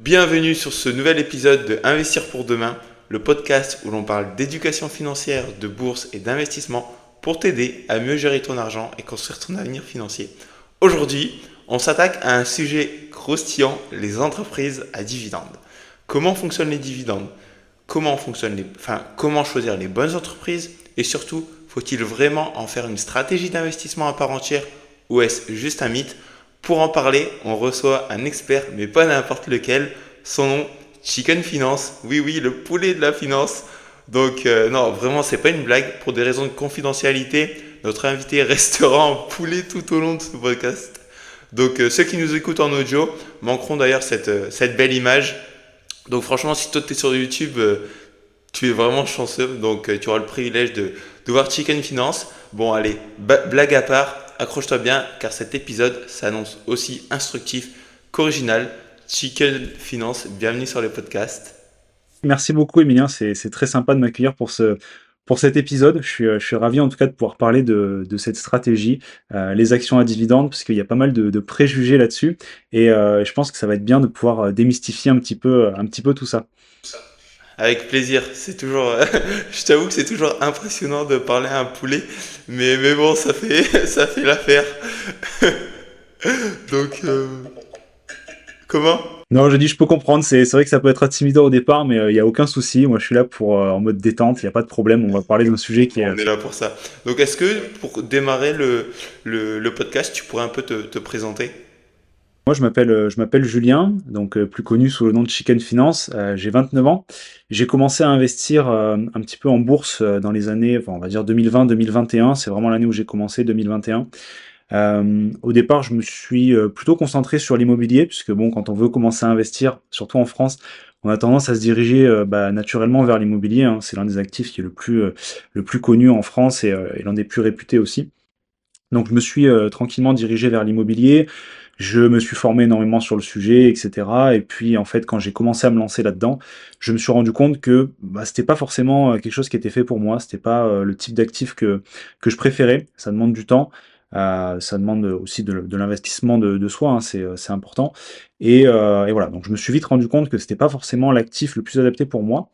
Bienvenue sur ce nouvel épisode de Investir pour demain, le podcast où l'on parle d'éducation financière, de bourse et d'investissement pour t'aider à mieux gérer ton argent et construire ton avenir financier. Aujourd'hui, on s'attaque à un sujet croustillant, les entreprises à dividendes. Comment fonctionnent les dividendes? Comment choisir les bonnes entreprises? Et surtout, faut-il vraiment en faire une stratégie d'investissement à part entière ou est-ce juste un mythe? Pour en parler, on reçoit un expert, mais pas n'importe lequel. Son nom, Chicken Finance. Oui, oui, le poulet de la finance. Donc, non, vraiment, c'est pas une blague. Pour des raisons de confidentialité, notre invité restera en poulet tout au long de ce podcast. Donc, ceux qui nous écoutent en audio manqueront d'ailleurs cette belle image. Donc, franchement, si toi, tu es sur YouTube, tu es vraiment chanceux. Donc, tu auras le privilège de voir Chicken Finance. Bon, allez, blague à part. Accroche-toi bien car cet épisode s'annonce aussi instructif qu'original. Chicken Finance, bienvenue sur le podcast. Merci beaucoup, Emilien. C'est très sympa de m'accueillir pour cet épisode. Je suis ravi en tout cas de pouvoir parler de cette stratégie, les actions à dividendes, parce qu'il y a pas mal de préjugés là-dessus. Et je pense que ça va être bien de pouvoir démystifier un petit peu tout ça. Avec plaisir, c'est toujours, je t'avoue que c'est toujours impressionnant de parler à un poulet, mais bon, ça fait l'affaire. Donc, comment? Non, je dis, je peux comprendre. C'est vrai que ça peut être intimidant au départ, mais il n'y a aucun souci. Moi, je suis là pour en mode détente. Il n'y a pas de problème. On va parler d'un sujet qui est. On est là pour ça. Donc, est-ce que pour démarrer le podcast, tu pourrais un peu te présenter? Moi, je m'appelle Julien, donc plus connu sous le nom de Chicken Finance. J'ai 29 ans. J'ai commencé à investir un petit peu en bourse dans les années, enfin, on va dire 2020-2021. C'est vraiment l'année où j'ai commencé, 2021. Au départ, je me suis plutôt concentré sur l'immobilier, puisque bon, quand on veut commencer à investir, surtout en France, on a tendance à se diriger naturellement vers l'immobilier, hein. C'est l'un des actifs qui est le plus connu en France et l'un des plus réputés aussi. Donc je me suis tranquillement dirigé vers l'immobilier. Je me suis formé énormément sur le sujet, etc. Et puis en fait, quand j'ai commencé à me lancer là-dedans, je me suis rendu compte que c'était pas forcément quelque chose qui était fait pour moi. C'était pas le type d'actif que je préférais. Ça demande du temps. Ça demande aussi de l'investissement de soi, hein, c'est important. Et voilà, donc je me suis vite rendu compte que c'était pas forcément l'actif le plus adapté pour moi.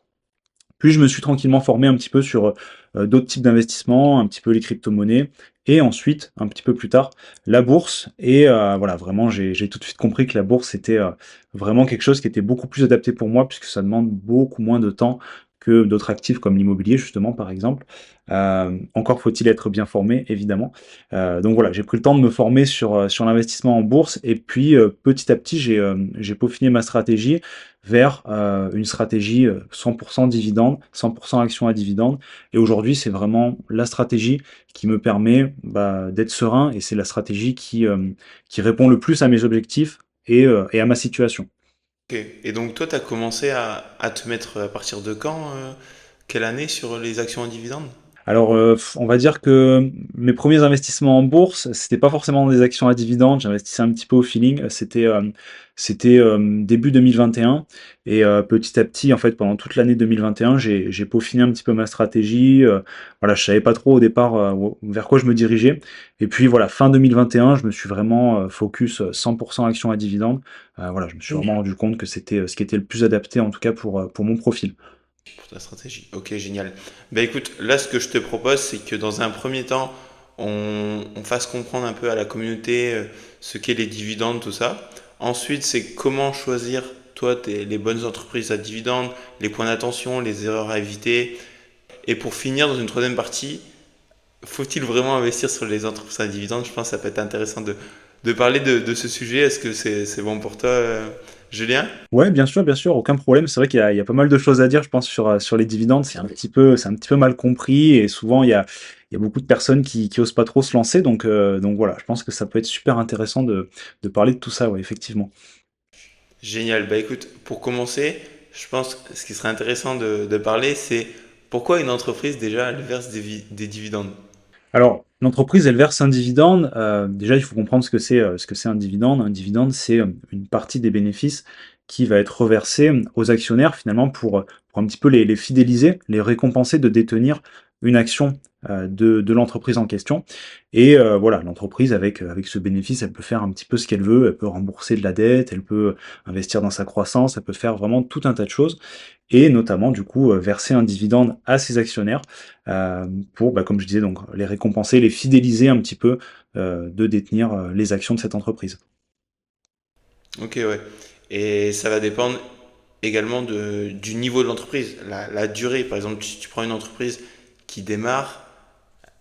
Puis je me suis tranquillement formé un petit peu sur d'autres types d'investissements, un petit peu les crypto-monnaies, et ensuite, un petit peu plus tard, la bourse. Et voilà, vraiment, j'ai tout de suite compris que la bourse était vraiment quelque chose qui était beaucoup plus adapté pour moi, puisque ça demande beaucoup moins de temps que d'autres actifs comme l'immobilier, justement, par exemple. Encore faut-il être bien formé, évidemment. Donc voilà, j'ai pris le temps de me former sur l'investissement en bourse, et puis petit à petit, j'ai peaufiné ma stratégie vers une stratégie 100% dividende, 100% action à dividende. Et aujourd'hui, c'est vraiment la stratégie qui me permet d'être serein et c'est la stratégie qui répond le plus à mes objectifs et à ma situation. Ok. Et donc, toi, tu as commencé à te mettre à partir de quand, quelle année sur les actions à dividendes? Alors, on va dire que mes premiers investissements en bourse, c'était pas forcément des actions à dividendes, j'investissais un petit peu au feeling. C'était début 2021 et petit à petit, en fait, pendant toute l'année 2021, j'ai peaufiné un petit peu ma stratégie. Voilà, je savais pas trop au départ vers quoi je me dirigeais. Et puis voilà, fin 2021, je me suis vraiment focus 100% actions à dividendes. Voilà, je me suis vraiment rendu compte que c'était ce qui était le plus adapté, en tout cas pour mon profil. Pour ta stratégie. Ok, génial. Ben écoute, là, ce que je te propose, c'est que dans un premier temps, on fasse comprendre un peu à la communauté ce qu'est les dividendes, tout ça. Ensuite, c'est comment choisir, toi, les bonnes entreprises à dividendes, les points d'attention, les erreurs à éviter. Et pour finir, dans une troisième partie, faut-il vraiment investir sur les entreprises à dividendes? Je pense que ça peut être intéressant de parler de ce sujet. Est-ce que c'est bon pour toi, Julien? Ouais, bien sûr, aucun problème. C'est vrai qu'il y a pas mal de choses à dire, je pense, sur les dividendes. C'est un petit peu mal compris et souvent il y a beaucoup de personnes qui osent pas trop se lancer. Donc voilà, je pense que ça peut être super intéressant de parler de tout ça, ouais, effectivement. Génial. Bah écoute, pour commencer, je pense que ce qui serait intéressant de parler, c'est pourquoi une entreprise déjà elle verse des dividendes. Alors, l'entreprise, elle verse un dividende. Déjà, il faut comprendre ce que c'est un dividende. Un dividende, c'est une partie des bénéfices qui va être reversée aux actionnaires finalement pour pour un petit peu les fidéliser, les récompenser de détenir une action de l'entreprise en question. Et voilà, l'entreprise, avec ce bénéfice, elle peut faire un petit peu ce qu'elle veut, elle peut rembourser de la dette, elle peut investir dans sa croissance, elle peut faire vraiment tout un tas de choses, et notamment, du coup, verser un dividende à ses actionnaires pour, bah, comme je disais, donc, les récompenser, les fidéliser un petit peu de détenir les actions de cette entreprise. Ok, ouais. Et ça va dépendre également du niveau de l'entreprise, la durée. Par exemple, si tu prends une entreprise qui démarre,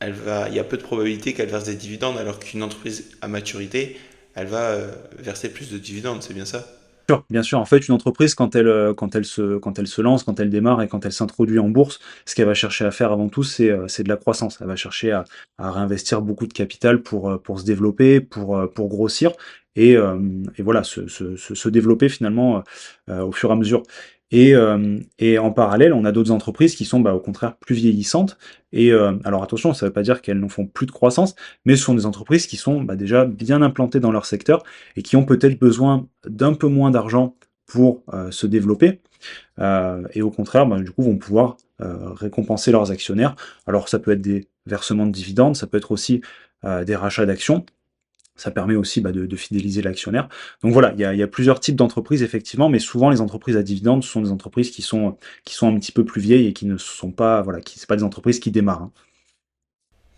il y a peu de probabilité qu'elle verse des dividendes, alors qu'une entreprise à maturité, elle va verser plus de dividendes, c'est bien ça? Bien sûr, en fait, une entreprise, quand elle se lance, quand elle démarre et quand elle s'introduit en bourse, ce qu'elle va chercher à faire avant tout, c'est de la croissance. Elle va chercher à réinvestir beaucoup de capital pour se développer, pour grossir et voilà, se développer finalement au fur et à mesure. Et en parallèle, on a d'autres entreprises qui sont bah, au contraire plus vieillissantes. Et alors attention, ça ne veut pas dire qu'elles n'en font plus de croissance, mais ce sont des entreprises qui sont bah, déjà bien implantées dans leur secteur et qui ont peut-être besoin d'un peu moins d'argent pour se développer, et au contraire, bah, du coup, vont pouvoir récompenser leurs actionnaires. Alors ça peut être des versements de dividendes, ça peut être aussi des rachats d'actions. Ça permet aussi bah, de fidéliser l'actionnaire. Donc voilà, il y a plusieurs types d'entreprises, effectivement, mais souvent les entreprises à dividendes, ce sont des entreprises qui sont un petit peu plus vieilles et qui ne sont pas, voilà, c'est pas des entreprises qui démarrent,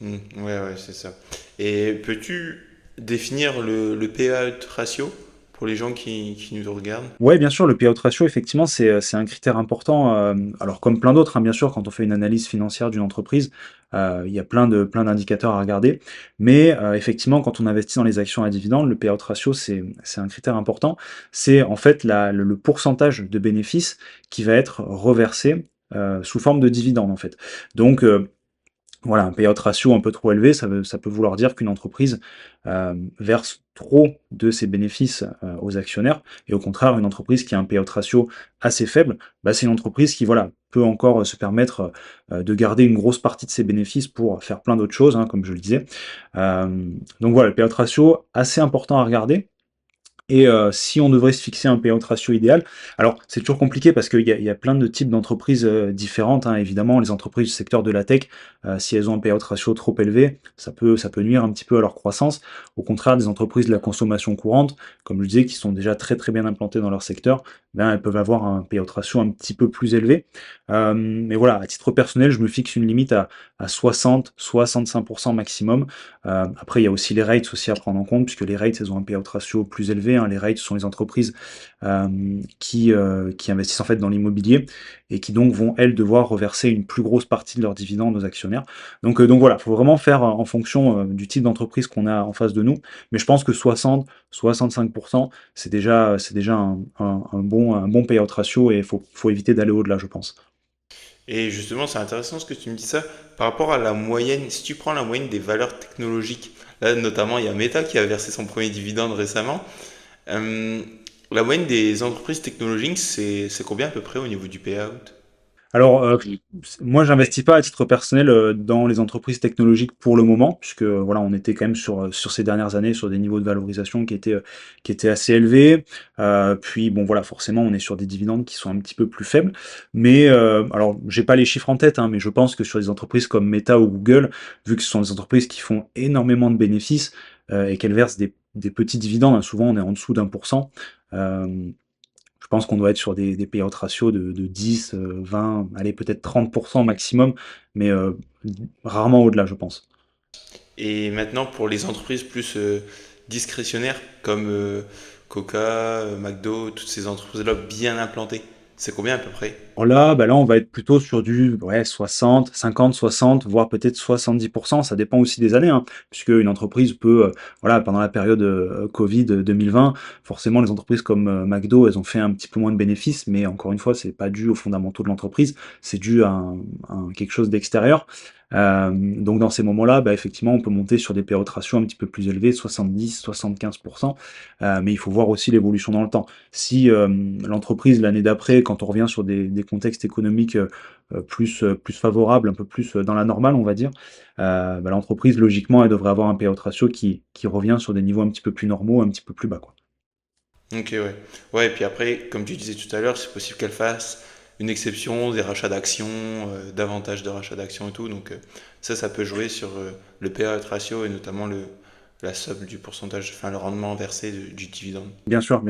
hein. Ouais, ouais, c'est ça. Et peux-tu définir le payout ratio pour les gens qui nous regardent? Ouais, bien sûr, le payout ratio, effectivement, c'est un critère important. Alors, comme plein d'autres, hein, bien sûr, quand on fait une analyse financière d'une entreprise, il y a plein d'indicateurs à regarder. Mais effectivement, quand on investit dans les actions à dividendes, le payout ratio, c'est un critère important. C'est en fait le pourcentage de bénéfices qui va être reversé sous forme de dividendes, en fait. Donc, voilà, un payout ratio un peu trop élevé, ça peut vouloir dire qu'une entreprise verse trop de ses bénéfices aux actionnaires, et au contraire, une entreprise qui a un payout ratio assez faible, bah, c'est une entreprise qui voilà, peut encore se permettre de garder une grosse partie de ses bénéfices pour faire plein d'autres choses, hein, comme je le disais. Euh, donc voilà, le payout ratio, assez important à regarder. Et si on devrait se fixer un payout ratio idéal, alors c'est toujours compliqué parce qu'il y a plein de types d'entreprises différentes, hein, évidemment. Les entreprises du secteur de la tech, si elles ont un payout ratio trop élevé, ça peut nuire un petit peu à leur croissance. Au contraire, des entreprises de la consommation courante, comme je disais, qui sont déjà très très bien implantées dans leur secteur, ben, elles peuvent avoir un payout ratio un petit peu plus élevé. Mais voilà, à titre personnel, je me fixe une limite à 60-65% maximum. Après, il y a aussi les rates aussi à prendre en compte, puisque les rates, elles ont un payout ratio plus élevé, hein. Les rates sont les entreprises qui investissent en fait dans l'immobilier et qui donc vont, elles, devoir reverser une plus grosse partie de leurs dividendes aux actionnaires. Donc voilà, il faut vraiment faire en fonction du type d'entreprise qu'on a en face de nous. Mais je pense que 60-65%, c'est déjà un bon payout ratio et il faut éviter d'aller au-delà, je pense. Et justement, c'est intéressant ce que tu me dis ça par rapport à la moyenne. Si tu prends la moyenne des valeurs technologiques, là notamment il y a Meta qui a versé son premier dividende récemment. Euh, la moyenne des entreprises technologiques, c'est combien à peu près au niveau du payout? Alors, moi, j'investis pas à titre personnel dans les entreprises technologiques pour le moment, puisque voilà, on était quand même sur ces dernières années sur des niveaux de valorisation qui étaient assez élevés. Puis bon, voilà, forcément, on est sur des dividendes qui sont un petit peu plus faibles. Mais alors, j'ai pas les chiffres en tête, hein, mais je pense que sur des entreprises comme Meta ou Google, vu que ce sont des entreprises qui font énormément de bénéfices et qu'elles versent des petits dividendes, hein, souvent on est en dessous d'1%. euh, je pense qu'on doit être sur des payout ratios de 10, 20, allez, peut-être 30% maximum, mais rarement au-delà, je pense. Et maintenant, pour les entreprises plus discrétionnaires comme Coca, McDo, toutes ces entreprises-là bien implantées, c'est combien à peu près? Alors là, bah là, on va être plutôt sur du ouais, 60, 50, 60, voire peut-être 70%. Ça dépend aussi des années, hein, puisque une entreprise peut, voilà, pendant la période Covid 2020, forcément, les entreprises comme McDo, elles ont fait un petit peu moins de bénéfices, mais encore une fois, c'est pas dû aux fondamentaux de l'entreprise, c'est dû à quelque chose d'extérieur. Donc dans ces moments-là, bah, effectivement, on peut monter sur des périodes de ratio un petit peu plus élevés, 70, 75%, mais il faut voir aussi l'évolution dans le temps. Si l'entreprise, l'année d'après, quand on revient sur des contextes économiques plus favorables, un peu plus dans la normale, on va dire, bah, l'entreprise, logiquement, elle devrait avoir un payout ratio qui revient sur des niveaux un petit peu plus normaux, un petit peu plus bas, quoi. Ok, ouais. Ouais, et puis après, comme tu disais tout à l'heure, c'est possible qu'elle fasse une exception, des rachats d'actions, davantage de rachats d'actions et tout. Donc ça peut jouer sur le payout ratio et notamment la somme du pourcentage, enfin le rendement versé du dividende. Bien sûr,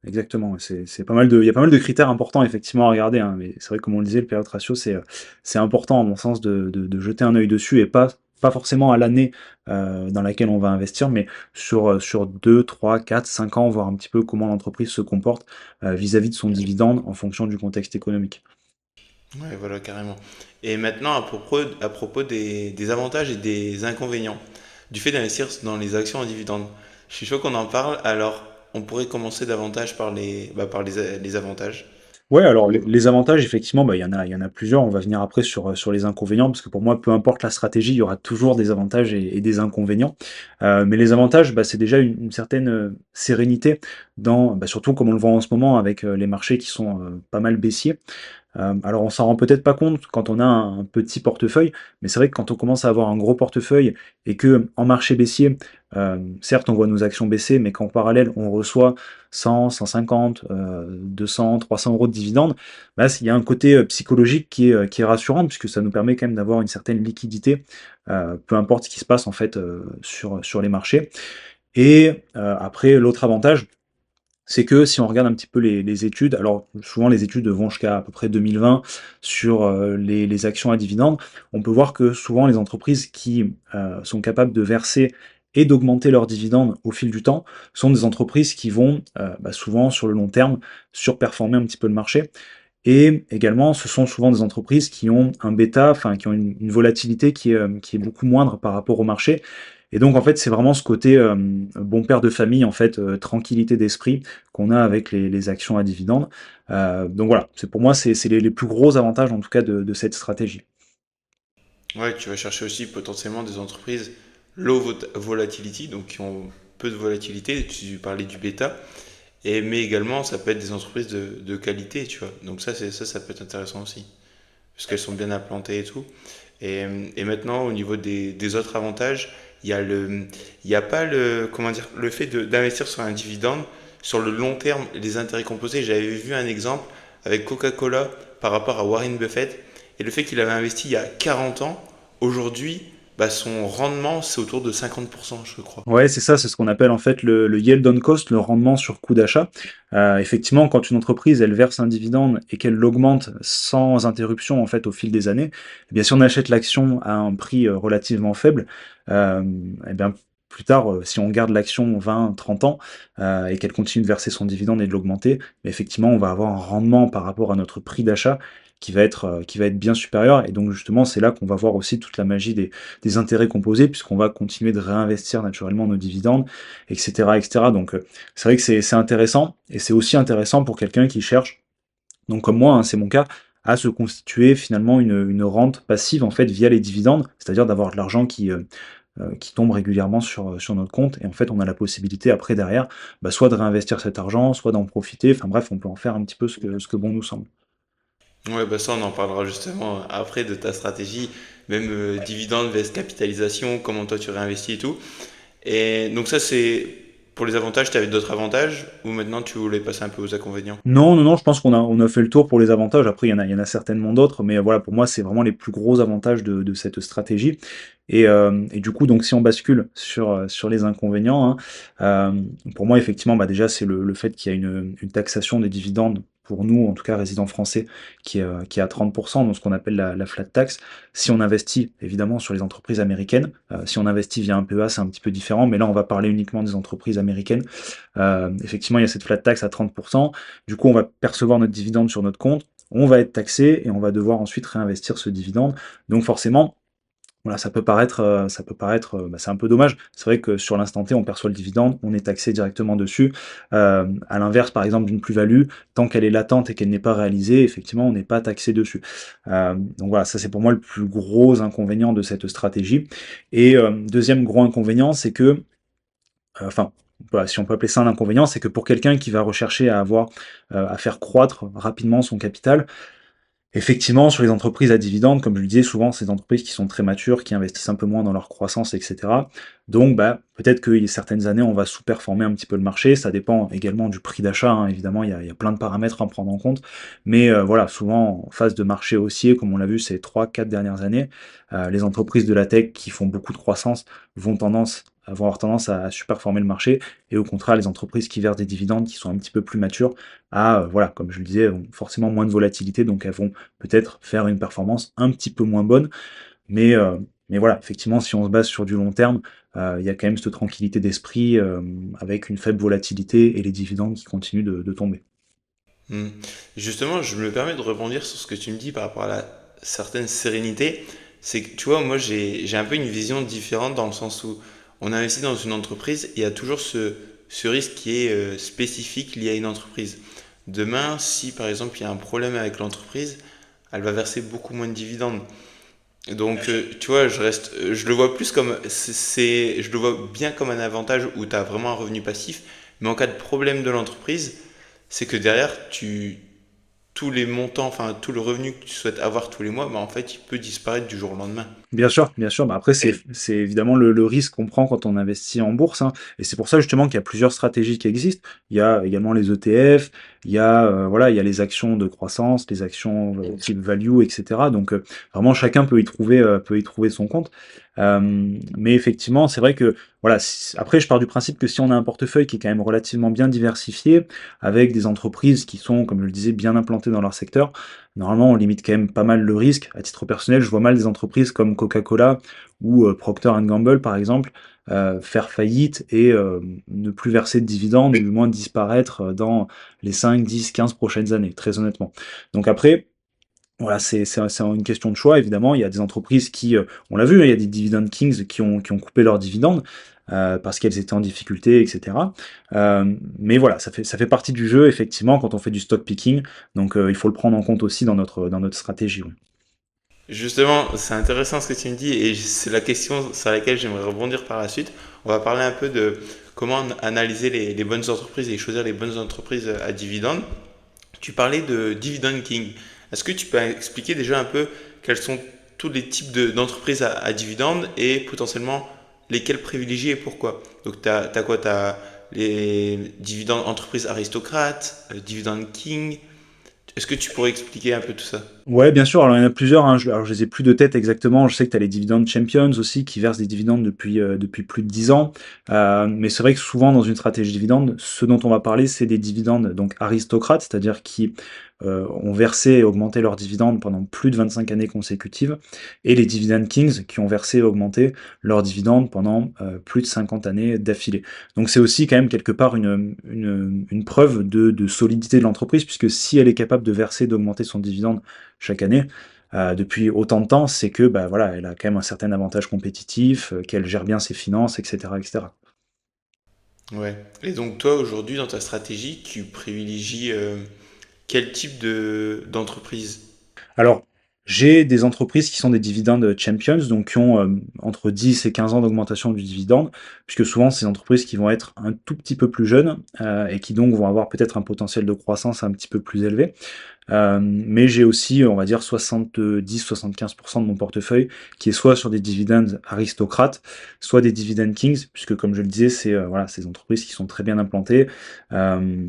exactement. Ouais, c'est pas mal il y a pas mal de critères importants effectivement à regarder, hein, mais c'est vrai que comme on le disait, le payout ratio, c'est important à mon sens de jeter un œil dessus et pas forcément à l'année dans laquelle on va investir, mais sur 2, 3, 4, 5 ans, voir un petit peu comment l'entreprise se comporte vis-à-vis de son dividende en fonction du contexte économique. Ouais, voilà, carrément. Et maintenant, à propos des avantages et des inconvénients du fait d'investir dans les actions en dividendes. Je suis chaud qu'on en parle, alors on pourrait commencer davantage par les avantages. Ouais, alors les avantages, effectivement, bah, il y en a plusieurs. On va venir après sur les inconvénients, parce que pour moi, peu importe la stratégie, il y aura toujours des avantages et des inconvénients. Mais les avantages, bah, c'est déjà une certaine sérénité bah, surtout comme on le voit en ce moment avec les marchés qui sont pas mal baissiers. Alors on s'en rend peut-être pas compte quand on a un petit portefeuille, mais c'est vrai que quand on commence à avoir un gros portefeuille et que en marché baissier, certes on voit nos actions baisser, mais qu'en parallèle on reçoit 100, 150, 200, 300 euros de dividendes, bah, il y a un côté psychologique qui est rassurant puisque ça nous permet quand même d'avoir une certaine liquidité, peu importe ce qui se passe en fait sur les marchés. Et après l'autre avantage, c'est que si on regarde un petit peu les études, alors souvent les études vont jusqu'à à peu près 2020 sur les actions à dividendes, on peut voir que souvent les entreprises qui sont capables de verser et d'augmenter leurs dividendes au fil du temps sont des entreprises qui vont bah, souvent sur le long terme surperformer un petit peu le marché. Et également, ce sont souvent des entreprises qui ont un bêta, enfin qui ont une volatilité qui est beaucoup moindre par rapport au marché. Et donc en fait, c'est vraiment ce côté bon père de famille, en fait, tranquillité d'esprit qu'on a avec les actions à dividendes. Donc voilà, c'est pour moi, c'est les plus gros avantages en tout cas de cette stratégie. Ouais, tu vas chercher aussi potentiellement des entreprises low volatility, donc qui ont peu de volatilité. Tu parlais du bêta. Mais également, ça peut être des entreprises de qualité, tu vois. Donc ça peut être intéressant aussi. Parce qu'elles sont bien implantées et tout. Et maintenant, au niveau des autres avantages, il y a pas comment dire, le fait d'investir sur un dividende, sur le long terme, les intérêts composés. J'avais vu un exemple avec Coca-Cola par rapport à Warren Buffett. Et le fait qu'il avait investi il y a 40 ans, aujourd'hui, bah, son rendement, c'est autour de 50%, je crois. Ouais, c'est ça, c'est ce qu'on appelle en fait le yield on cost, le rendement sur coût d'achat. Effectivement, quand une entreprise elle verse un dividende et qu'elle l'augmente sans interruption en fait au fil des années, eh bien si on achète l'action à un prix relativement faible, euh, eh bien plus tard, si on garde l'action 20, 30 ans et qu'elle continue de verser son dividende et de l'augmenter, effectivement on va avoir un rendement par rapport à notre prix d'achat qui va être bien supérieur. Et donc justement, c'est là qu'on va voir aussi toute la magie des intérêts composés, puisqu'on va continuer de réinvestir naturellement nos dividendes, etc. etc. Donc c'est vrai que c'est intéressant, et c'est aussi intéressant pour quelqu'un qui cherche, donc comme moi, hein, c'est mon cas, à se constituer finalement une rente passive en fait via les dividendes, c'est-à-dire d'avoir de l'argent qui tombe régulièrement sur notre compte, et en fait on a la possibilité après derrière, bah, soit de réinvestir cet argent, soit d'en profiter, enfin bref, on peut en faire un petit peu ce que bon nous semble. Ouais, bah ça, on en parlera justement après de ta stratégie, même dividende vs capitalisation, comment toi tu réinvestis et tout. Et donc ça, c'est pour les avantages, tu avais d'autres avantages ou maintenant tu voulais passer un peu aux inconvénients? Non, non, non, je pense on a fait le tour pour les avantages. Après, il y en a certainement d'autres, mais voilà, pour moi, c'est vraiment les plus gros avantages de cette stratégie. Et du coup, donc, si on bascule sur les inconvénients, hein, pour moi, effectivement, bah, déjà, c'est le fait qu'il y a une taxation des dividendes pour nous, en tout cas résidents français, qui est à 30%, donc ce qu'on appelle la flat tax. Si on investit, évidemment, sur les entreprises américaines, si on investit via un PEA, c'est un petit peu différent, mais là, on va parler uniquement des entreprises américaines. Effectivement, il y a cette flat tax à 30%. Du coup, on va percevoir notre dividende sur notre compte, on va être taxé et on va devoir ensuite réinvestir ce dividende. Donc forcément, voilà, ça peut paraître, bah, c'est un peu dommage. C'est vrai que sur l'instant T, on perçoit le dividende, on est taxé directement dessus. À l'inverse, par exemple, d'une plus-value, tant qu'elle est latente et qu'elle n'est pas réalisée, effectivement, on n'est pas taxé dessus. Donc voilà, ça c'est pour moi le plus gros inconvénient de cette stratégie. Et deuxième gros inconvénient, c'est que enfin, voilà, si on peut appeler ça un inconvénient, c'est que pour quelqu'un qui va rechercher à faire croître rapidement son capital, Effectivement, sur les entreprises à dividendes, comme je le disais, souvent, c'est des entreprises qui sont très matures, qui investissent un peu moins dans leur croissance, etc. Donc, bah, peut-être qu'il y a certaines années, on va sous-performer un petit peu le marché. Ça dépend également du prix d'achat, hein. Évidemment, il y a plein de paramètres à prendre en compte. Mais voilà, souvent, en phase de marché haussier, comme on l'a vu ces 3, 4 dernières années, les entreprises de la tech qui font beaucoup de croissance vont avoir tendance à superformer le marché. Et au contraire, les entreprises qui versent des dividendes, qui sont un petit peu plus matures, voilà, comme je le disais, ont forcément moins de volatilité, donc elles vont peut-être faire une performance un petit peu moins bonne, mais, euh, mais voilà, effectivement, si on se base sur du long terme, il y a quand même cette tranquillité d'esprit avec une faible volatilité et les dividendes qui continuent de tomber. Hmm. Justement, je me permets de rebondir sur ce que tu me dis par rapport à la certaine sérénité. C'est que, tu vois, moi, j'ai un peu une vision différente dans le sens où on investit dans une entreprise, il y a toujours ce risque qui est spécifique lié à une entreprise. Demain, si par exemple il y a un problème avec l'entreprise, elle va verser beaucoup moins de dividendes. Donc, tu vois, je le vois plus comme, je le vois bien comme un avantage où tu as vraiment un revenu passif, mais en cas de problème de l'entreprise, c'est que derrière, tous les montants, enfin tout le revenu que tu souhaites avoir tous les mois, bah, en fait, il peut disparaître du jour au lendemain. Bien sûr. Bah après, c'est évidemment le risque qu'on prend quand on investit en bourse, hein. Et c'est pour ça justement qu'il y a plusieurs stratégies qui existent. Il y a également les ETF, voilà, il y a les actions de croissance, les actions type value, etc. Donc vraiment, chacun peut y trouver son compte. Mais effectivement, c'est vrai que voilà. Après, je pars du principe que si on a un portefeuille qui est quand même relativement bien diversifié, avec des entreprises qui sont, comme je le disais, bien implantées dans leur secteur, normalement, on limite quand même pas mal le risque. À titre personnel, je vois mal des entreprises comme Coca-Cola ou Procter Gamble, par exemple, faire faillite et ne plus verser de dividendes, ou du moins disparaître dans les 5, 10, 15 prochaines années, très honnêtement. Donc après, voilà, c'est une question de choix, évidemment. Il y a des entreprises qui, on l'a vu, hein, il y a des dividend kings qui ont coupé leurs dividendes parce qu'elles étaient en difficulté, etc. Mais voilà, ça fait partie du jeu, effectivement, quand on fait du stock picking. Donc il faut le prendre en compte aussi dans notre stratégie. Ouais. Justement, c'est intéressant ce que tu me dis et c'est la question sur laquelle j'aimerais rebondir par la suite. On va parler un peu de comment analyser les bonnes entreprises et choisir les bonnes entreprises à dividendes. Tu parlais de Dividend King. Est-ce que tu peux expliquer déjà un peu quels sont tous les types d'entreprises à dividendes et potentiellement lesquelles privilégier et pourquoi? Donc, tu as quoi? Tu as les dividendes entreprises aristocrates, Dividend King. Est-ce que tu pourrais expliquer un peu tout ça? Ouais, bien sûr. Alors, il y en a plusieurs, hein. Alors, je les ai plus de tête exactement. Je sais que tu as les dividendes champions aussi qui versent des dividendes depuis plus de 10 ans. Mais c'est vrai que souvent, dans une stratégie dividende, ce dont on va parler, c'est des dividendes donc aristocrates, c'est-à-dire qui ont versé et augmenté leurs dividendes pendant plus de 25 années consécutives, et les dividend kings qui ont versé et augmenté leurs dividendes pendant plus de 50 années d'affilée. Donc, c'est aussi quand même quelque part une preuve de solidité de l'entreprise, puisque si elle est capable de verser, d'augmenter son dividende chaque année, depuis autant de temps, c'est que bah, voilà, elle a quand même un certain avantage compétitif, qu'elle gère bien ses finances, etc., etc. Ouais. Et donc, toi, aujourd'hui, dans ta stratégie, tu privilégies quel type d'entreprise? Alors, j'ai des entreprises qui sont des dividendes champions, donc qui ont entre 10 et 15 ans d'augmentation du dividende, puisque souvent, c'est des entreprises qui vont être un tout petit peu plus jeunes et qui donc vont avoir peut-être un potentiel de croissance un petit peu plus élevé. Mais j'ai aussi, on va dire, 70-75% de mon portefeuille qui est soit sur des dividendes aristocrates, soit des dividend kings, puisque comme je le disais, c'est voilà, ces entreprises qui sont très bien implantées euh,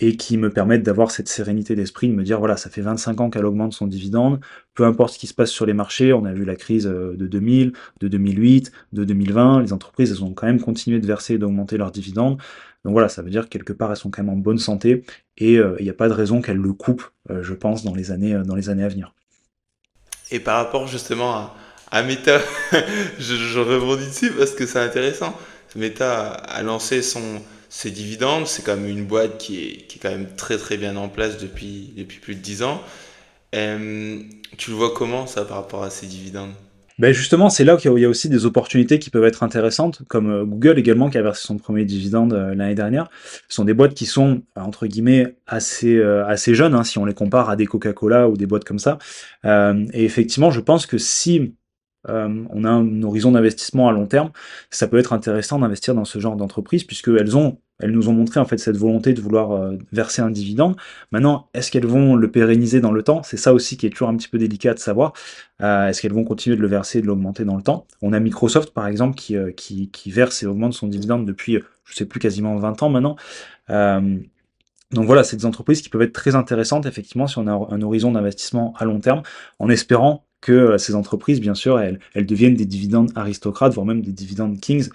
et qui me permettent d'avoir cette sérénité d'esprit, de me dire, voilà, ça fait 25 ans qu'elle augmente son dividende, peu importe ce qui se passe sur les marchés, on a vu la crise de 2000, de 2008, de 2020, les entreprises, elles ont quand même continué de verser et d'augmenter leurs dividendes. Donc voilà, ça veut dire que quelque part, elles sont quand même en bonne santé et il n'y a pas de raison qu'elle le coupe, je pense, dans les années à venir. Et par rapport justement à Meta, je rebondis dessus parce que c'est intéressant. Meta a lancé ses dividendes, c'est quand même une boîte qui est quand même très très bien en place depuis plus de 10 ans. Tu le vois comment ça par rapport à ses dividendes? Ben justement, c'est là qu'il y a aussi des opportunités qui peuvent être intéressantes, comme Google également, qui a versé son premier dividende l'année dernière. Ce sont des boîtes qui sont, entre guillemets, assez jeunes, hein, si on les compare à des Coca-Cola ou des boîtes comme ça. Et effectivement, je pense que si on a un horizon d'investissement à long terme, ça peut être intéressant d'investir dans ce genre d'entreprise elles nous ont montré en fait cette volonté de vouloir verser un dividende. Maintenant, est-ce qu'elles vont le pérenniser dans le temps? C'est ça aussi qui est toujours un petit peu délicat de savoir. Est-ce qu'elles vont continuer de le verser et de l'augmenter dans le temps? On a Microsoft par exemple qui verse et augmente son dividende depuis, je sais plus, quasiment 20 ans maintenant. Euh, donc voilà, c'est des entreprises qui peuvent être très intéressantes, effectivement, si on a un horizon d'investissement à long terme, en espérant que ces entreprises, bien sûr, elles deviennent des dividendes aristocrates, voire même des dividendes kings.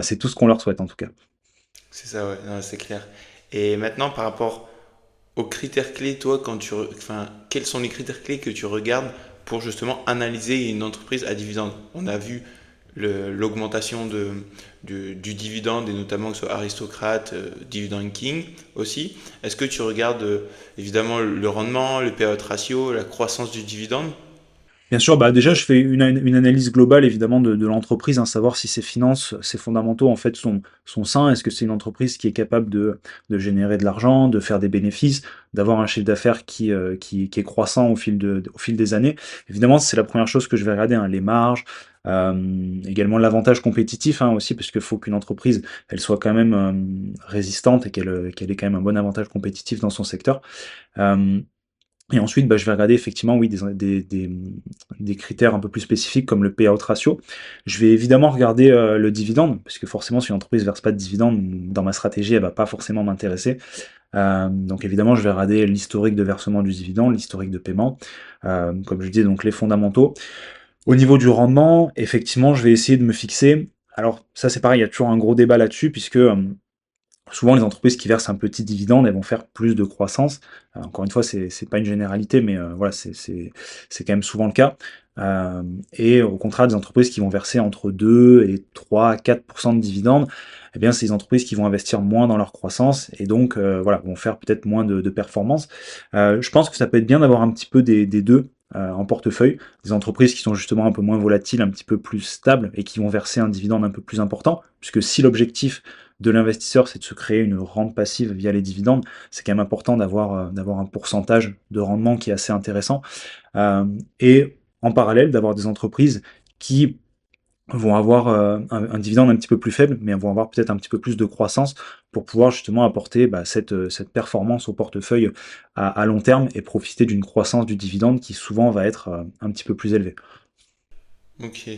C'est tout ce qu'on leur souhaite, en tout cas. C'est ça, ouais, non, c'est clair. Et maintenant, par rapport aux critères clés, toi, enfin, quels sont les critères clés que tu regardes pour justement analyser une entreprise à dividende? On a vu l'augmentation du dividende et notamment que ce soit aristocrate, dividend king aussi. Est-ce que tu regardes évidemment le rendement, le payout ratio, la croissance du dividende? Bien sûr, bah déjà, je fais une analyse globale évidemment de l'entreprise, hein, savoir si ses finances, ses fondamentaux en fait sont sains. Est-ce que c'est une entreprise qui est capable de générer de l'argent, de faire des bénéfices, d'avoir un chiffre d'affaires qui est croissant au fil des années. Évidemment, c'est la première chose que je vais regarder, hein, les marges, également l'avantage compétitif, hein, aussi, parce qu'il faut qu'une entreprise elle soit quand même résistante et qu'elle ait quand même un bon avantage compétitif dans son secteur. Euh, et ensuite, bah, je vais regarder effectivement, oui, des critères un peu plus spécifiques comme le payout ratio. Je vais évidemment regarder le dividende, parce que forcément, si une entreprise ne verse pas de dividende, dans ma stratégie, elle va pas forcément m'intéresser. Donc évidemment, je vais regarder l'historique de versement du dividende, l'historique de paiement, comme je disais, donc les fondamentaux. Au niveau du rendement, effectivement, je vais essayer de me fixer. Alors ça, c'est pareil, il y a toujours un gros débat là-dessus, puisque souvent, les entreprises qui versent un petit dividende, elles vont faire plus de croissance. Encore une fois, c'est pas une généralité, mais voilà, c'est quand même souvent le cas. Et au contraire, des entreprises qui vont verser entre 2 et 3 à 4% de dividendes, eh bien, c'est des entreprises qui vont investir moins dans leur croissance et donc voilà, vont faire peut-être moins de performance. Je pense que ça peut être bien d'avoir un petit peu des deux en portefeuille, des entreprises qui sont justement un peu moins volatiles, un petit peu plus stables et qui vont verser un dividende un peu plus important, puisque si l'objectif de l'investisseur, c'est de se créer une rente passive via les dividendes. C'est quand même important d'avoir un pourcentage de rendement qui est assez intéressant. Et en parallèle, d'avoir des entreprises qui vont avoir un dividende un petit peu plus faible, mais vont avoir peut-être un petit peu plus de croissance pour pouvoir justement apporter bah, cette performance au portefeuille à long terme et profiter d'une croissance du dividende qui souvent va être un petit peu plus élevée. Ok,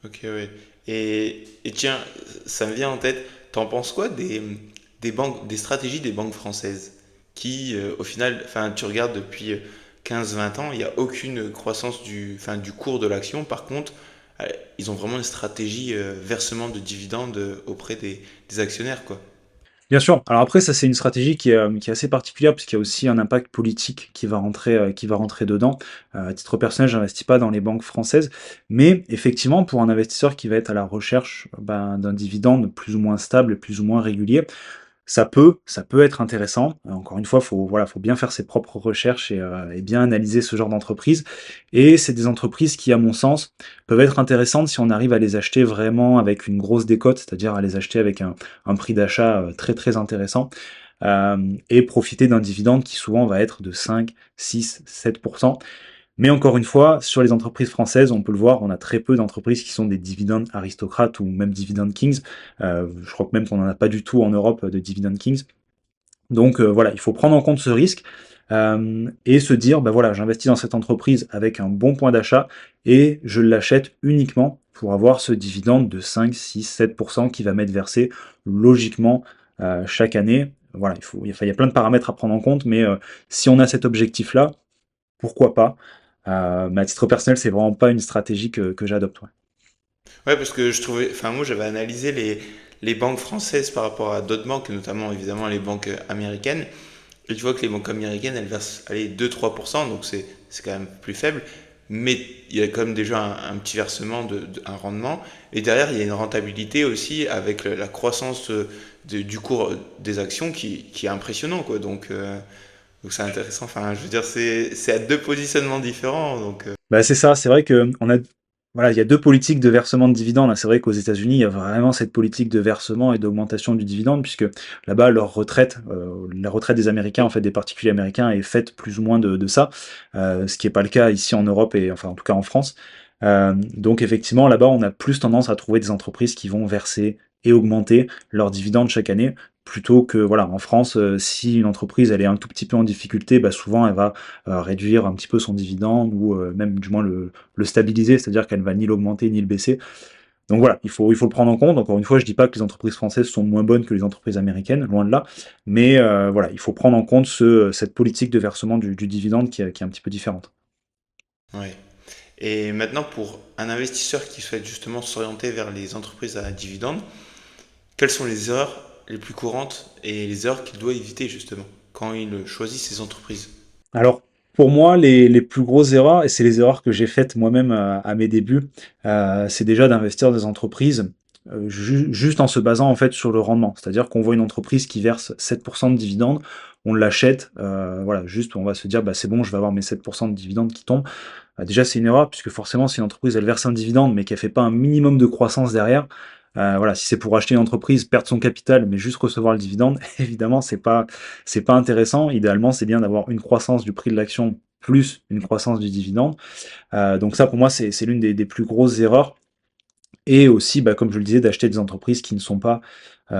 ok, ouais. Et tiens, ça me vient en tête, t'en penses quoi des banques, des stratégies des banques françaises qui, au final, enfin, tu regardes depuis 15-20 ans, il n'y a aucune croissance enfin, du cours de l'action. Par contre, euh, ils ont vraiment une stratégie versement de dividendes auprès des actionnaires, quoi. Bien sûr. Alors après, ça c'est une stratégie qui est assez particulière puisqu'il y a aussi un impact politique qui va rentrer dedans. À titre personnel, j'investis pas dans les banques françaises, mais effectivement, pour un investisseur qui va être à la recherche ben, d'un dividende plus ou moins stable et plus ou moins régulier, ça peut être intéressant. Encore une fois, faut bien faire ses propres recherches et bien analyser ce genre d'entreprise. Et c'est des entreprises qui, à mon sens, peuvent être intéressantes si on arrive à les acheter vraiment avec une grosse décote, c'est-à-dire à les acheter avec un prix d'achat très très intéressant, et profiter d'un dividende qui souvent va être de 5, 6, 7%. Mais encore une fois, sur les entreprises françaises, on peut le voir, on a très peu d'entreprises qui sont des dividendes aristocrates ou même dividend kings. Je crois que même qu'on n'en a pas du tout en Europe de dividend kings. Donc voilà, il faut prendre en compte ce risque et se dire, bah voilà, j'investis dans cette entreprise avec un bon point d'achat et je l'achète uniquement pour avoir ce dividende de 5, 6, 7% qui va m'être versé logiquement chaque année. Voilà, il y a plein de paramètres à prendre en compte, mais si on a cet objectif-là, pourquoi pas? Mais à titre personnel, c'est vraiment pas une stratégie que j'adopte. Ouais. Ouais, parce que je trouvais, enfin, moi j'avais analysé les banques françaises par rapport à d'autres banques, notamment évidemment les banques américaines. Et tu vois que les banques américaines, elles versent allez, 2-3%, donc c'est quand même plus faible. Mais il y a quand même déjà un petit versement, un rendement. Et derrière, il y a une rentabilité aussi avec la croissance du cours des actions qui est impressionnant, quoi. Donc c'est intéressant. Enfin, je veux dire, c'est à deux positionnements différents. Bah, c'est ça, c'est vrai que on a, voilà, il y a deux politiques de versement de dividendes. C'est vrai qu'aux États-Unis, il y a vraiment cette politique de versement et d'augmentation du dividende, puisque là-bas, leur retraite, la retraite des Américains, en fait, des particuliers américains, est faite plus ou moins de ça, ce qui n'est pas le cas ici en Europe et enfin en tout cas en France. Donc effectivement, là-bas, on a plus tendance à trouver des entreprises qui vont verser et augmenter leurs dividendes chaque année, plutôt que voilà, en France, si une entreprise elle est un tout petit peu en difficulté, bah, souvent elle va réduire un petit peu son dividende ou même du moins le stabiliser, c'est-à-dire qu'elle va ni l'augmenter ni le baisser. Donc voilà, il faut le prendre en compte. Encore une fois, je dis pas que les entreprises françaises sont moins bonnes que les entreprises américaines, loin de là, mais voilà, il faut prendre en compte cette politique de versement du dividende qui est un petit peu différente. Ouais. Et maintenant, pour un investisseur qui souhaite justement s'orienter vers les entreprises à dividendes, quelles sont les erreurs les plus courantes et les erreurs qu'il doit éviter justement quand il choisit ses entreprises? Alors, pour moi, les plus grosses erreurs, et c'est les erreurs que j'ai faites moi-même à mes débuts, c'est déjà d'investir dans des entreprises juste en se basant en fait sur le rendement. C'est-à-dire qu'on voit une entreprise qui verse 7% de dividendes, on l'achète, voilà, juste on va se dire, bah, c'est bon, je vais avoir mes 7% de dividendes qui tombent. Déjà, c'est une erreur, puisque forcément, si une entreprise elle verse un dividende, mais qu'elle fait pas un minimum de croissance derrière, voilà, si c'est pour acheter une entreprise, perdre son capital, mais juste recevoir le dividende, évidemment, c'est pas intéressant. Idéalement, c'est bien d'avoir une croissance du prix de l'action plus une croissance du dividende. Donc ça, pour moi, c'est l'une des plus grosses erreurs. Et aussi, bah, comme je le disais, d'acheter des entreprises qui ne sont pas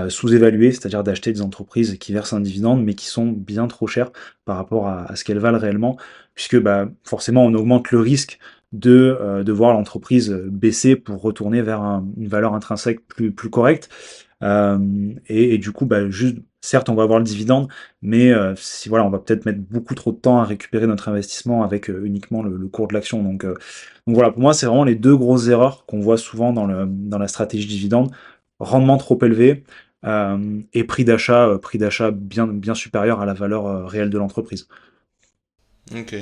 sous-évaluées, c'est-à-dire d'acheter des entreprises qui versent un dividende, mais qui sont bien trop chères par rapport à ce qu'elles valent réellement, puisque bah, forcément, on augmente le risque de voir l'entreprise baisser pour retourner vers une valeur intrinsèque plus correcte. Et du coup, bah, juste, certes, on va avoir le dividende, mais si voilà, on va peut-être mettre beaucoup trop de temps à récupérer notre investissement avec uniquement le cours de l'action. Donc voilà, pour moi, c'est vraiment les deux grosses erreurs qu'on voit souvent dans la stratégie dividende. Rendement trop élevé et prix d'achat bien supérieur à la valeur réelle de l'entreprise. Ok,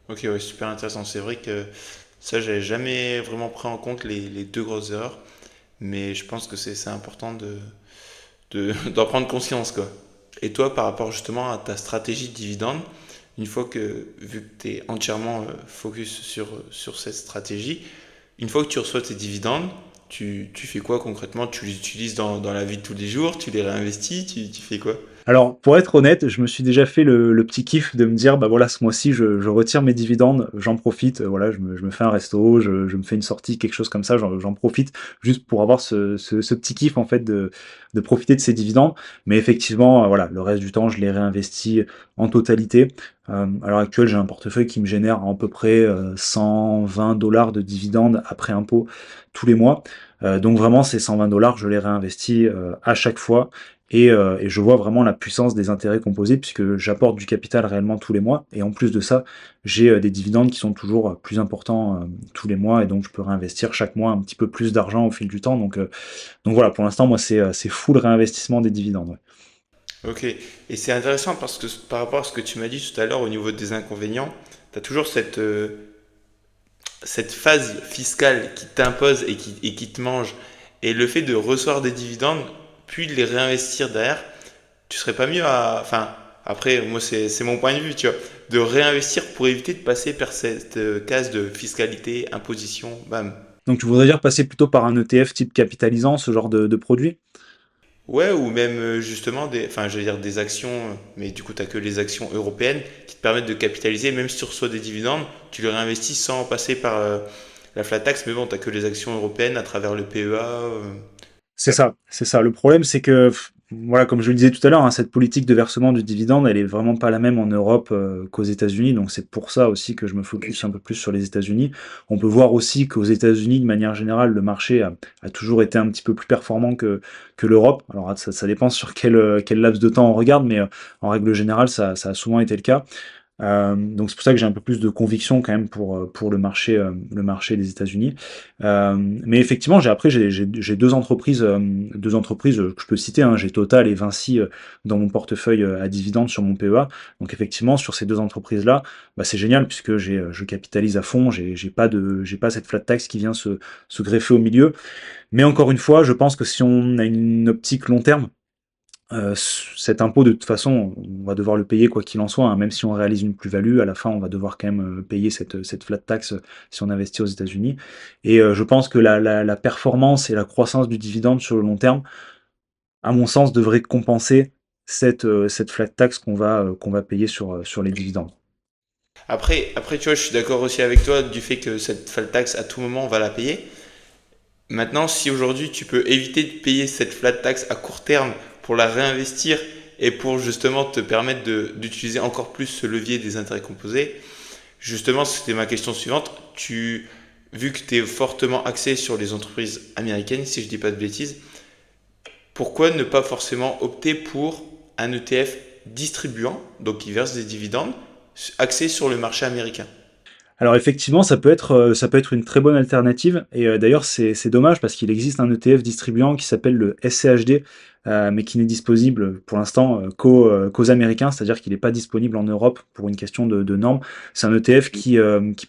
ok, ouais, super intéressant. C'est vrai que ça, j'avais jamais vraiment pris en compte les deux grosses erreurs, mais je pense que c'est important d'en prendre conscience, quoi. Et toi, par rapport justement à ta stratégie de dividende, une fois que, vu que tu es entièrement focus sur cette stratégie, une fois que tu reçois tes dividendes, tu fais quoi concrètement? Tu les utilises dans la vie de tous les jours? Tu les réinvestis? Tu fais quoi? Alors, pour être honnête, je me suis déjà fait le petit kiff de me dire, bah voilà, ce mois-ci, je retire mes dividendes, j'en profite, voilà, je me fais un resto, je me fais une sortie, quelque chose comme ça, j'en profite juste pour avoir ce petit kiff en fait de profiter de ces dividendes. Mais effectivement, voilà, le reste du temps, je les réinvestis en totalité. À l'heure actuelle, j'ai un portefeuille qui me génère à peu près 120 dollars de dividendes après impôt tous les mois. Donc vraiment, ces 120 dollars, je les réinvestis à chaque fois et je vois vraiment la puissance des intérêts composés puisque j'apporte du capital réellement tous les mois. Et en plus de ça, j'ai des dividendes qui sont toujours plus importants tous les mois et donc je peux réinvestir chaque mois un petit peu plus d'argent au fil du temps. Donc voilà, pour l'instant, moi, c'est full réinvestissement des dividendes. Ouais. Ok, et c'est intéressant parce que par rapport à ce que tu m'as dit tout à l'heure au niveau des inconvénients, tu as toujours cette phase fiscale qui t'impose et qui te mange. Et le fait de recevoir des dividendes, puis de les réinvestir derrière, tu serais pas mieux à. Enfin, après, moi, c'est mon point de vue, tu vois, de réinvestir pour éviter de passer par cette case de fiscalité, imposition, bam. Donc tu voudrais dire passer plutôt par un ETF type capitalisant, ce genre de produit? Ouais, ou même justement enfin, je veux dire des actions, mais du coup, tu n'as que les actions européennes qui te permettent de capitaliser, même si tu reçois des dividendes, tu les réinvestis sans passer par la flat tax, mais bon, tu n'as que les actions européennes à travers le PEA. C'est ça, c'est ça. Le problème, c'est que, voilà, comme je le disais tout à l'heure, hein, cette politique de versement du dividende, elle est vraiment pas la même en Europe qu'aux États-Unis. Donc c'est pour ça aussi que je me focus un peu plus sur les États-Unis. On peut voir aussi qu'aux États-Unis, de manière générale, le marché a toujours été un petit peu plus performant que l'Europe. Alors ça dépend sur quel laps de temps on regarde, mais en règle générale, ça a souvent été le cas. Donc c'est pour ça que j'ai un peu plus de conviction quand même pour le marché des États-Unis. Mais effectivement, j'ai deux entreprises que je peux citer. Hein. J'ai Total et Vinci dans mon portefeuille à dividendes sur mon PEA. Donc effectivement, sur ces deux entreprises-là, bah, c'est génial puisque je capitalise à fond. J'ai pas cette flat tax qui vient se greffer au milieu. Mais encore une fois, je pense que si on a une optique long terme, cet impôt, de toute façon, on va devoir le payer quoi qu'il en soit, hein, même si on réalise une plus-value, à la fin, on va devoir quand même payer cette flat tax si on investit aux États-Unis. Et je pense que la performance et la croissance du dividende sur le long terme, à mon sens, devrait compenser cette flat tax qu'on va payer sur les dividendes. Après, tu vois, je suis d'accord aussi avec toi du fait que cette flat tax, à tout moment, on va la payer. Maintenant, si aujourd'hui tu peux éviter de payer cette flat tax à court terme pour la réinvestir et pour justement te permettre d'utiliser encore plus ce levier des intérêts composés, justement, c'était ma question suivante. Vu que tu es fortement axé sur les entreprises américaines, si je ne dis pas de bêtises, pourquoi ne pas forcément opter pour un ETF distribuant, donc qui verse des dividendes, axé sur le marché américain? Alors effectivement, ça peut être une très bonne alternative et d'ailleurs c'est dommage parce qu'il existe un ETF distribuant qui s'appelle le SCHD, mais qui n'est disponible pour l'instant, qu'aux Américains, c'est-à-dire qu'il n'est pas disponible en Europe pour une question de normes. C'est un ETF qui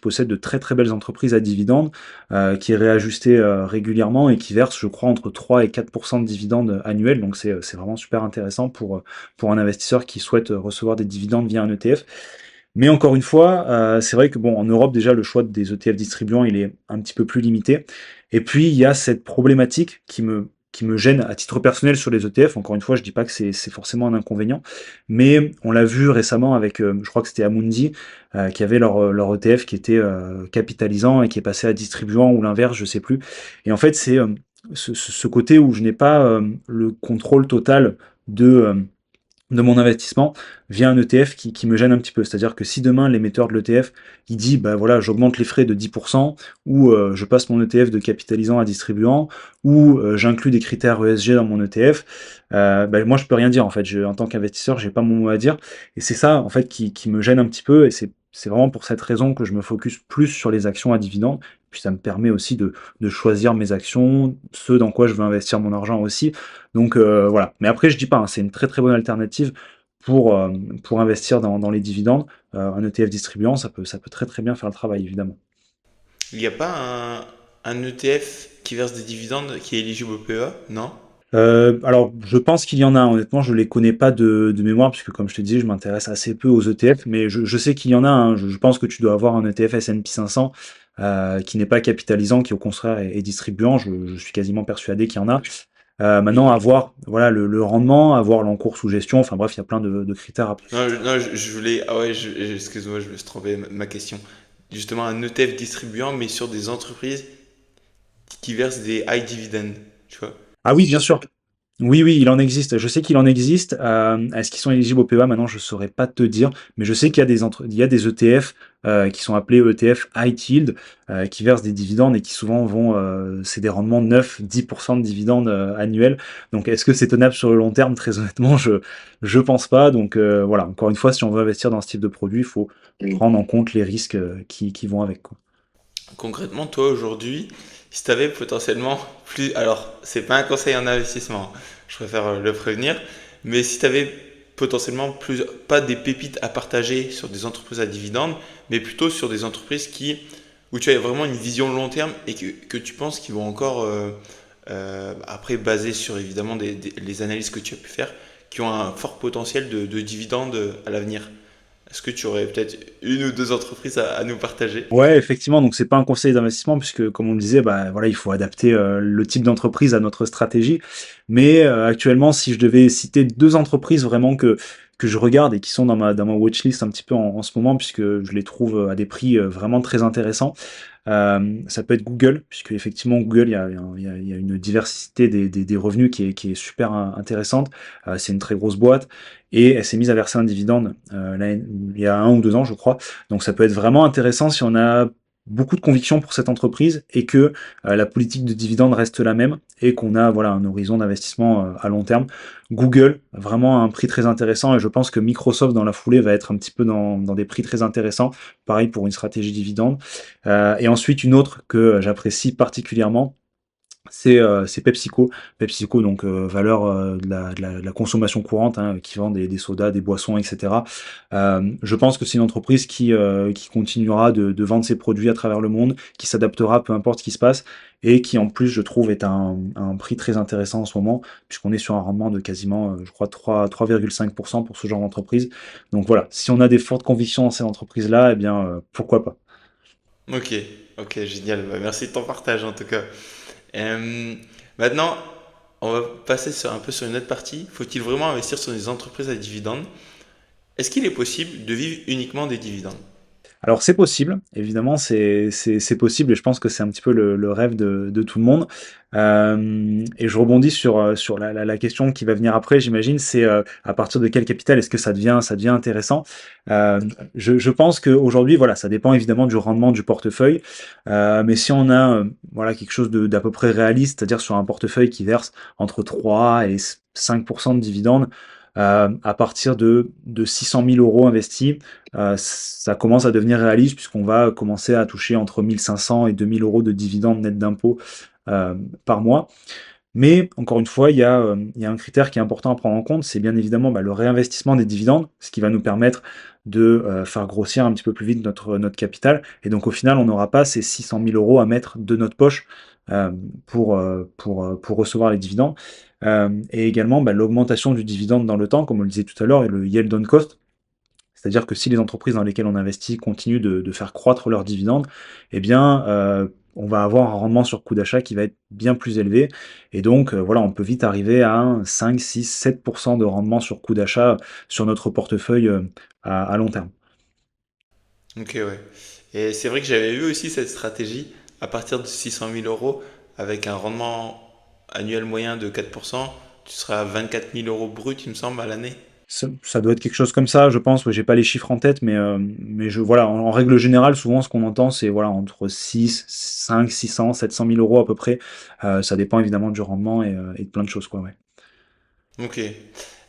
possède de très, très belles entreprises à dividendes, qui est réajusté, régulièrement et qui verse, je crois, entre 3 et 4 de dividendes annuels, donc c'est vraiment super intéressant pour un investisseur qui souhaite recevoir des dividendes via un ETF. Mais encore une fois, c'est vrai que bon, en Europe déjà le choix des ETF distribuants il est un petit peu plus limité. Et puis il y a cette problématique qui me gêne à titre personnel sur les ETF. Encore une fois, je dis pas que c'est forcément un inconvénient, mais on l'a vu récemment avec, je crois que c'était Amundi, qui avait leur ETF qui était capitalisant et qui est passé à distribuant ou l'inverse, je sais plus. Et en fait, c'est ce côté où je n'ai pas le contrôle total de de mon investissement via un ETF qui me gêne un petit peu. C'est-à-dire que si demain l'émetteur de l'ETF il dit bah voilà j'augmente les frais de 10% ou je passe mon ETF de capitalisant à distribuant ou j'inclus des critères ESG dans mon ETF, bah, moi je peux rien dire en fait. En tant qu'investisseur j'ai pas mon mot à dire et c'est ça en fait qui me gêne un petit peu et c'est vraiment pour cette raison que je me focus plus sur les actions à dividendes. Puis ça me permet aussi de choisir mes actions, ce dans quoi je veux investir mon argent aussi. Donc voilà. Mais après, je dis pas, hein, c'est une très très bonne alternative pour, euh, pour investir dans les dividendes. Un ETF distribuant, ça peut très très bien faire le travail, évidemment. Il n'y a pas un ETF qui verse des dividendes qui est éligible au PEA? Non? Alors, je pense qu'il y en a. Honnêtement, je les connais pas de mémoire, puisque comme je te disais, je m'intéresse assez peu aux ETF, mais je sais qu'il y en a, hein. Je pense que tu dois avoir un ETF S&P 500 qui n'est pas capitalisant, qui au contraire est distribuant. Je suis quasiment persuadé qu'il y en a. Maintenant, à voir, voilà, le rendement, à voir l'encours sous gestion. Enfin bref, il y a plein de critères à. Non, non, je voulais. Ah ouais, excuse-moi, je me suis trompé ma question. Justement, un ETF distribuant, mais sur des entreprises qui versent des high dividends, tu vois. Ah oui, bien sûr. Oui, oui, il en existe. Je sais qu'il en existe. Est-ce qu'ils sont éligibles au PEA? Maintenant, je saurais pas te dire, mais je sais qu'il y a il y a des ETF qui sont appelés ETF High Yield, qui versent des dividendes et qui souvent vont, c'est des rendements de 9-10% de dividendes annuels. Donc, est-ce que c'est tenable sur le long terme? Très honnêtement, je pense pas. Donc, voilà. Encore une fois, si on veut investir dans ce type de produit, il faut prendre en compte les risques qui vont avec, quoi. Concrètement, toi aujourd'hui, si tu avais potentiellement plus. Alors, c'est pas un conseil en investissement, hein, je préfère le prévenir, mais si tu avais potentiellement plus. Pas des pépites à partager sur des entreprises à dividendes, mais plutôt sur des entreprises où tu as vraiment une vision long terme et que tu penses qu'ils vont encore. Après, basé sur évidemment les analyses que tu as pu faire, qui ont un fort potentiel de dividendes à l'avenir. Est-ce que tu aurais peut-être une ou deux entreprises à nous partager? Ouais, effectivement, donc c'est pas un conseil d'investissement puisque comme on le disait, bah voilà, il faut adapter le type d'entreprise à notre stratégie. Mais actuellement, si je devais citer deux entreprises vraiment que je regarde et qui sont dans ma watchlist un petit peu en ce moment, puisque je les trouve à des prix vraiment très intéressants, ça peut être Google, puisque effectivement Google, il y a une diversité des revenus qui est super intéressante. C'est une très grosse boîte et elle s'est mise à verser un dividende il y a 1 ou 2 ans, je crois. Donc ça peut être vraiment intéressant si on a beaucoup de conviction pour cette entreprise et que la politique de dividende reste la même et qu'on a voilà un horizon d'investissement à long terme. Google, vraiment à un prix très intéressant et je pense que Microsoft dans la foulée va être un petit peu dans des prix très intéressants. Pareil pour une stratégie dividende. Et ensuite, une autre que j'apprécie particulièrement, c'est PepsiCo. PepsiCo, donc valeur de la consommation courante, hein, qui vend des sodas, des boissons, etc. Je pense que c'est une entreprise qui continuera de vendre ses produits à travers le monde, qui s'adaptera peu importe ce qui se passe, et qui en plus, je trouve, est à un prix très intéressant en ce moment, puisqu'on est sur un rendement de quasiment, je crois, 3,5% pour ce genre d'entreprise. Donc voilà, si on a des fortes convictions dans ces entreprises-là, eh bien, pourquoi pas. Ok, ok, génial. Bah, merci de ton partage en tout cas. Euh, Maintenant, on va passer un peu sur une autre partie. Faut-il vraiment investir sur des entreprises à dividendes? Est-ce qu'il est possible de vivre uniquement des dividendes? Alors c'est possible, évidemment, c'est possible et je pense que c'est un petit peu le rêve de tout le monde. Et je rebondis sur la question qui va venir après, j'imagine, c'est à partir de quel capital est-ce que ça devient intéressant? Euh, je pense qu'aujourd'hui, voilà, ça dépend évidemment du rendement du portefeuille, mais si on a voilà, quelque chose d'à peu près réaliste, c'est-à-dire sur un portefeuille qui verse entre 3 et 5% de dividendes, à partir de 600 000 euros investis, ça commence à devenir réaliste puisqu'on va commencer à toucher entre 1500 et 2000 euros de dividendes net d'impôts euh, par mois. Mais encore une fois, il y a un critère qui est important à prendre en compte, c'est bien évidemment le réinvestissement des dividendes, ce qui va nous permettre de faire grossir un petit peu plus vite notre capital. Et donc au final, on n'aura pas ces 600 000 euros à mettre de notre poche euh, pour recevoir les dividendes. Et également l'augmentation du dividende dans le temps, comme on le disait tout à l'heure, et le yield on cost. C'est-à-dire que si les entreprises dans lesquelles on investit continuent de faire croître leurs dividendes, eh bien, on va avoir un rendement sur coût d'achat qui va être bien plus élevé. Et donc, voilà, on peut vite arriver à un 5, 6, 7% de rendement sur coût d'achat sur notre portefeuille à long terme. Ok, ouais. Et c'est vrai que j'avais vu aussi cette stratégie à partir de 600 000 euros avec un rendement annuel moyen de 4%. Tu seras à 24 000 euros brut, il me semble, à l'année. Ça doit être quelque chose comme ça, je pense. Ouais, j'ai pas les chiffres en tête, mais voilà, en règle générale, souvent, ce qu'on entend, c'est voilà, entre 6, 5, 600, 700 000 euros à peu près. Ça dépend évidemment du rendement et de plein de choses, quoi, ouais. Ok.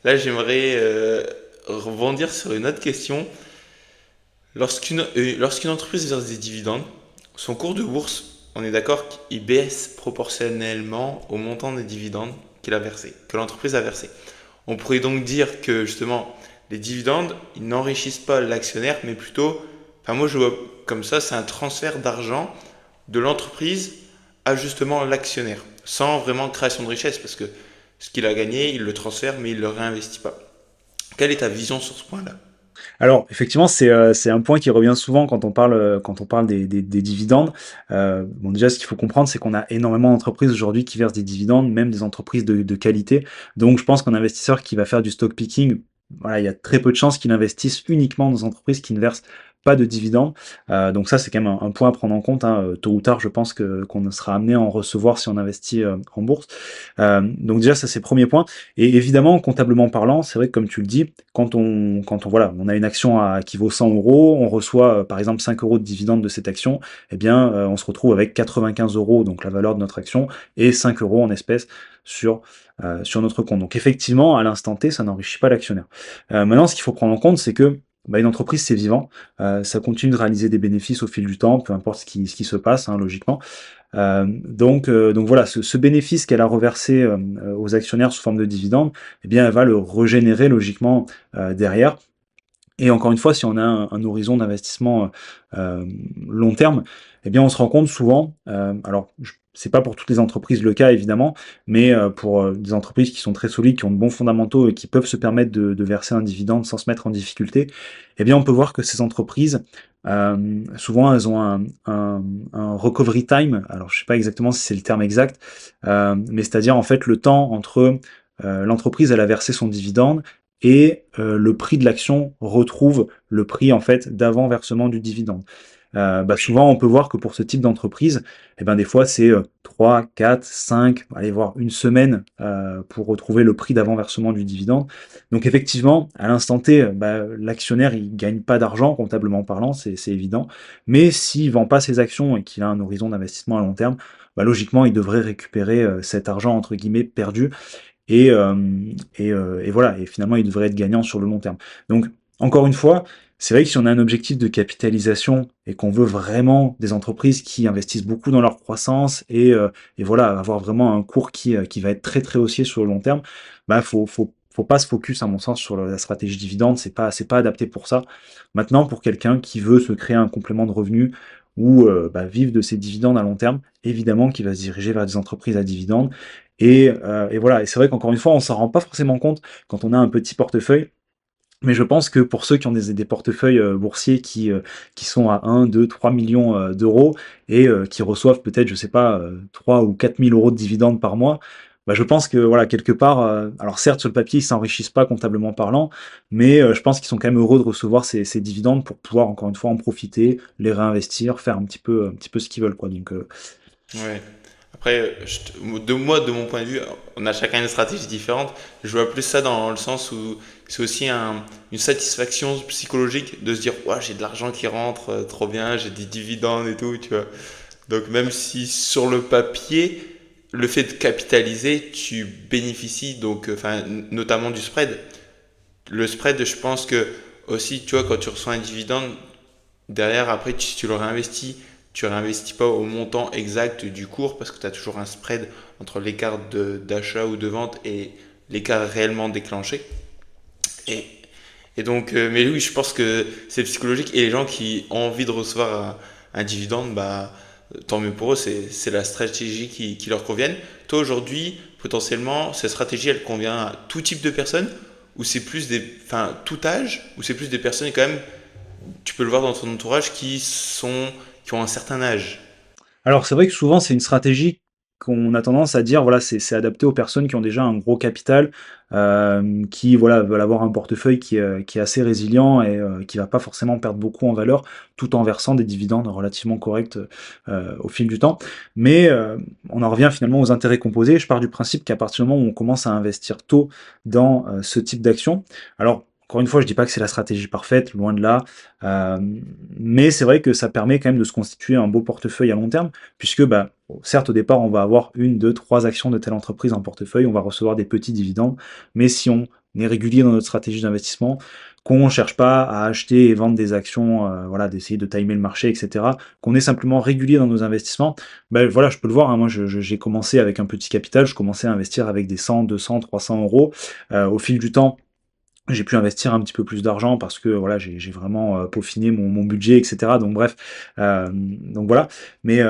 Là, j'aimerais rebondir sur une autre question. Lorsqu'une entreprise verse des dividendes, son cours de bourse, on est d'accord qu'il baisse proportionnellement au montant des dividendes qu'il a versé, que l'entreprise a versé. On pourrait donc dire que justement, les dividendes, ils n'enrichissent pas l'actionnaire, mais plutôt, enfin moi je vois comme ça, c'est un transfert d'argent de l'entreprise à justement l'actionnaire, sans vraiment création de richesse, parce que ce qu'il a gagné, il le transfère, mais il ne le réinvestit pas. Quelle est ta vision sur ce point-là? Alors, effectivement, c'est un point qui revient souvent quand on parle des dividendes. Bon, déjà, ce qu'il faut comprendre, c'est qu'on a énormément d'entreprises aujourd'hui qui versent des dividendes, même des entreprises de qualité. Donc, je pense qu'un investisseur qui va faire du stock picking, voilà, il y a très peu de chances qu'il investisse uniquement dans des entreprises qui ne versent pas de dividendes. Donc ça, c'est quand même un point à prendre en compte, hein. Tôt ou tard, je pense qu'on sera amené à en recevoir si on investit en bourse. Donc déjà, ça, c'est le premier point. Et évidemment, comptablement parlant, c'est vrai que comme tu le dis, voilà, on a une action qui vaut 100 euros, on reçoit par exemple 5 euros de dividende de cette action, eh bien, on se retrouve avec 95 euros, donc la valeur de notre action, et 5 euros en espèces sur notre compte. Donc effectivement, à l'instant T, ça n'enrichit pas l'actionnaire. Maintenant, ce qu'il faut prendre en compte, c'est que une entreprise, c'est vivant, ça continue de réaliser des bénéfices au fil du temps, peu importe ce qui se passe, hein, logiquement. Donc voilà, ce bénéfice qu'elle a reversé aux actionnaires sous forme de dividende, eh bien, elle va le régénérer logiquement derrière. Et encore une fois, si on a un horizon d'investissement long terme, eh bien, on se rend compte souvent, alors c'est pas pour toutes les entreprises le cas évidemment, mais pour des entreprises qui sont très solides, qui ont de bons fondamentaux et qui peuvent se permettre de verser un dividende sans se mettre en difficulté, eh bien, on peut voir que ces entreprises, souvent, elles ont un recovery time. Alors, je sais pas exactement si c'est le terme exact, mais c'est-à-dire en fait le temps entre l'entreprise, elle a versé son dividende et le prix de l'action retrouve le prix en fait d'avant versement du dividende. Souvent, on peut voir que pour ce type d'entreprise, eh ben, des fois, c'est 3, 4, 5, allez voir une semaine pour retrouver le prix d'avant versement du dividende. Donc effectivement, à l'instant T, l'actionnaire, il gagne pas d'argent, comptablement parlant, c'est évident. Mais s'il vend pas ses actions et qu'il a un horizon d'investissement à long terme, logiquement, il devrait récupérer cet argent, entre guillemets, perdu et, et voilà, et finalement, il devrait être gagnant sur le long terme. Donc, encore une fois, c'est vrai que si on a un objectif de capitalisation et qu'on veut vraiment des entreprises qui investissent beaucoup dans leur croissance et voilà, avoir vraiment un cours qui va être très très haussier sur le long terme, faut pas se focus, à mon sens, sur la stratégie dividende, c'est pas adapté pour ça. Maintenant, pour quelqu'un qui veut se créer un complément de revenu ou vivre de ses dividendes à long terme, évidemment qu'il va se diriger vers des entreprises à dividendes et voilà, et c'est vrai qu'encore une fois, on s'en rend pas forcément compte quand on a un petit portefeuille, mais je pense que pour ceux qui ont des portefeuilles boursiers qui sont à 1, 2, 3 millions d'euros et qui reçoivent peut-être, je sais pas, 3 ou 4 000 euros de dividendes par mois, bah, je pense que voilà, quelque part, alors certes sur le papier ils s'enrichissent pas comptablement parlant, mais je pense qu'ils sont quand même heureux de recevoir ces dividendes pour pouvoir encore une fois en profiter, les réinvestir, faire un petit peu ce qu'ils veulent quoi. Donc Ouais. Après, de mon point de vue, on a chacun une stratégie différente. Je vois plus ça dans le sens où c'est aussi une satisfaction psychologique de se dire, ouais, j'ai de l'argent qui rentre, trop bien, j'ai des dividendes et tout, tu vois. Donc même si sur le papier, le fait de capitaliser, tu bénéficies donc, enfin, notamment du spread. Le spread, je pense que aussi, tu vois, quand tu reçois un dividende, derrière, après, tu le réinvestis. Tu réinvestis pas au montant exact du cours parce que tu as toujours un spread entre l'écart d'achat ou de vente et l'écart réellement déclenché. Et, et donc, mais oui, je pense que c'est psychologique et les gens qui ont envie de recevoir un dividende, bah, tant mieux pour eux, c'est la stratégie qui leur convienne. Toi, aujourd'hui, potentiellement, cette stratégie, elle convient à tout type de personnes ou c'est plus enfin, tout âge, ou c'est plus des personnes quand même, tu peux le voir dans ton entourage, qui ont un certain âge. alors c'est vrai que souvent c'est une stratégie qu'on a tendance à dire, voilà, c'est adapté aux personnes qui ont déjà un gros capital, qui voilà, veulent avoir un portefeuille qui est assez résilient et qui va pas forcément perdre beaucoup en valeur, tout en versant des dividendes relativement corrects, au fil du temps. Mais, on en revient finalement aux intérêts composés. Je pars du principe qu'à partir du moment où on commence à investir tôt dans, ce type d'action, alors encore une fois, je dis pas que c'est la stratégie parfaite, loin de là, mais c'est vrai que ça permet quand même de se constituer un beau portefeuille à long terme puisque bah, bon, certes au départ on va avoir une, deux, trois actions de telle entreprise en portefeuille, on va recevoir des petits dividendes, mais si on est régulier dans notre stratégie d'investissement, qu'on ne cherche pas à acheter et vendre des actions, voilà, d'essayer de timer le marché, etc., qu'on est simplement régulier dans nos investissements, ben voilà, je peux le voir, hein, moi j'ai commencé avec un petit capital, je commençais à investir avec des 100, 200, 300 euros. Au fil du temps, j'ai pu investir un petit peu plus d'argent parce que voilà, j'ai vraiment peaufiné mon budget, etc. Donc bref, donc voilà. Mais